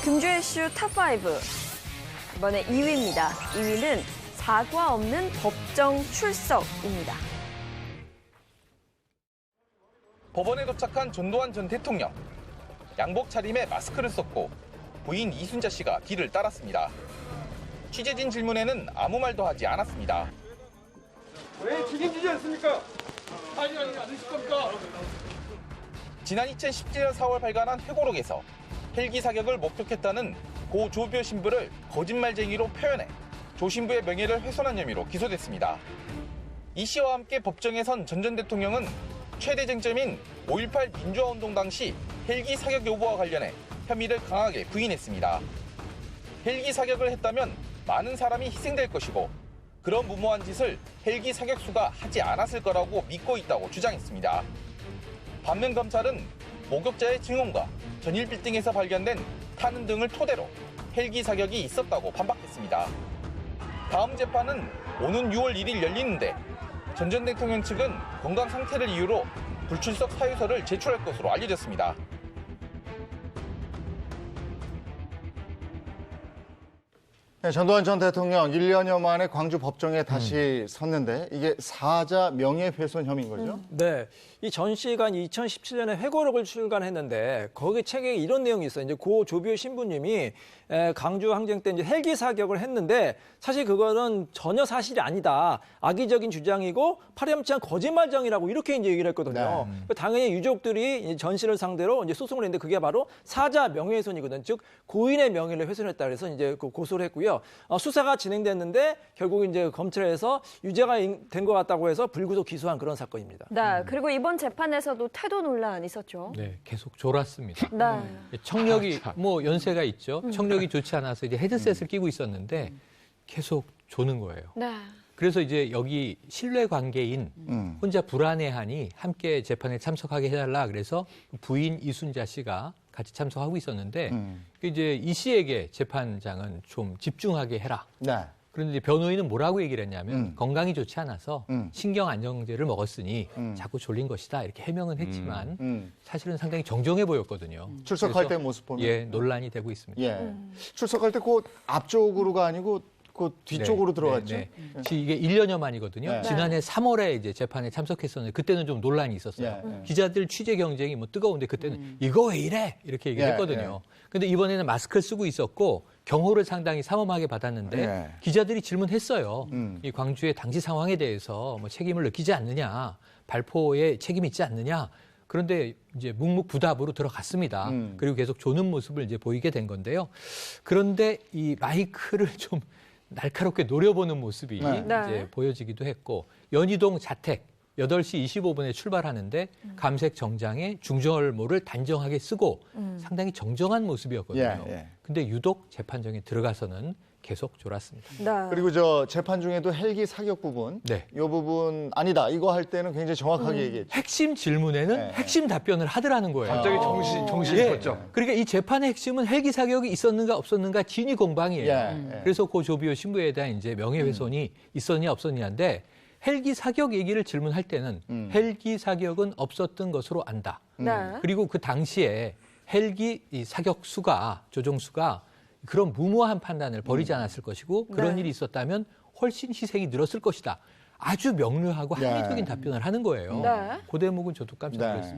금주의 이슈 탑5. 이번에 2위입니다. 2위는 사과 없는 법정 출석입니다. 법원에 도착한 전두환 전 대통령. 양복 차림에 마스크를 썼고 부인 이순자 씨가 뒤를 따랐습니다. 취재진 질문에는 아무 말도 하지 않았습니다. 왜 책임지지 않습니까? 아니 않으실 겁니까? 지난 2017년 4월 발간한 회고록에서 헬기 사격을 목격했다는 고 조비오 신부를 거짓말쟁이로 표현해 조 신부의 명예를 훼손한 혐의로 기소됐습니다. 이 씨와 함께 법정에 선 전 전 대통령은 최대 쟁점인 5.18 민주화운동 당시 헬기 사격 여부와 관련해 혐의를 강하게 부인했습니다. 헬기 사격을 했다면 많은 사람이 희생될 것이고 그런 무모한 짓을 헬기 사격수가 하지 않았을 거라고 믿고 있다고 주장했습니다. 반면 검찰은 목격자의 증언과 전일 빌딩에서 발견된 탄원 등을 토대로 헬기 사격이 있었다고 반박했습니다. 다음 재판은 오는 6월 1일 열리는데 전 전 대통령 측은 건강 상태를 이유로 불출석 사유서를 제출할 것으로 알려졌습니다. 네, 전두환 전 대통령 1년여 만에 광주 법정에 다시 섰는데 이게 사자 명예훼손 혐의인 거죠? 네. 이 전 씨가 2017년에 회고록을 출간했는데 거기 책에 이런 내용이 있어요. 이제 고 조비오 신부님이 강주 항쟁 때 이제 헬기 사격을 했는데 사실 그거는 전혀 사실이 아니다. 악의적인 주장이고 파렴치한 거짓말장이라고 이렇게 이제 얘기를 했거든요. 당연히 유족들이 전 씨를 상대로 이제 소송을 했는데 그게 바로 사자 명예훼손이거든. 즉 고인의 명예를 훼손했다 그래서 이제 고소를 했고요. 수사가 진행됐는데 결국 이제 검찰에서 유죄가 된 것 같다고 해서 불구속 기소한 그런 사건입니다. 네, 그리고 이번 재판에서도 태도 논란 있었죠. 네, 계속 졸았습니다. 네. 청력이 뭐 연세가 있죠. 청력이 좋지 않아서 이제 헤드셋을 끼고 있었는데 계속 조는 거예요. 네. 그래서 이제 여기 신뢰 관계인 혼자 불안해하니 함께 재판에 참석하게 해달라 그래서 부인 이순자 씨가 같이 참석하고 있었는데 이제 이 씨에게 재판장은 좀 집중하게 해라. 네. 그런데 변호인은 뭐라고 얘기를 했냐면 건강이 좋지 않아서 신경 안정제를 먹었으니 자꾸 졸린 것이다 이렇게 해명은 했지만 사실은 상당히 정정해 보였거든요. 출석할 때 모습 보면 예, 논란이 되고 있습니다. 예. 출석할 때 그 앞쪽으로가 아니고 그 뒤쪽으로 네, 들어갔죠. 네, 네. 이게 1년여 만이거든요. 네. 지난해 3월에 이제 재판에 참석했었는데 그때는 좀 논란이 있었어요. 기자들 취재 경쟁이 뭐 뜨거운데 그때는 이거 왜 이래? 이렇게 얘기를 했거든요. 근데 이번에는 마스크를 쓰고 있었고 경호를 상당히 삼엄하게 받았는데 기자들이 질문했어요. 이 광주의 당시 상황에 대해서 뭐 책임을 느끼지 않느냐, 발포에 책임이 있지 않느냐. 그런데 이제 묵묵부답으로 들어갔습니다. 그리고 계속 조는 모습을 이제 보이게 된 건데요. 그런데 이 마이크를 좀 날카롭게 노려보는 모습이 이제 보여지기도 했고 연희동 자택 8시 25분에 출발하는데 감색 정장에 중절모를 단정하게 쓰고 상당히 정정한 모습이었거든요. 근데 유독 재판정에 들어가서는 계속 졸았습니다. 네. 그리고 저 재판 중에도 헬기 사격 부분, 네. 이 부분 아니다. 이거 할 때는 굉장히 정확하게 얘기했죠. 핵심 질문에는 핵심 답변을 하더라는 거예요. 갑자기 정신이 있었죠. 그러니까 이 재판의 핵심은 헬기 사격이 있었는가 없었는가 진위 공방이에요. 그래서 고 조비오 신부에 대한 이제 명예훼손이 있었냐 없었냐인데 헬기 사격 얘기를 질문할 때는 헬기 사격은 없었던 것으로 안다. 네. 그리고 그 당시에 헬기 이 사격수가 조종수가 그런 무모한 판단을 벌이지 않았을 것이고 그런 일이 있었다면 훨씬 희생이 늘었을 것이다. 아주 명료하고 합리적인 답변을 하는 거예요. 네. 그 대목은 저도 깜짝 놀랐습니다.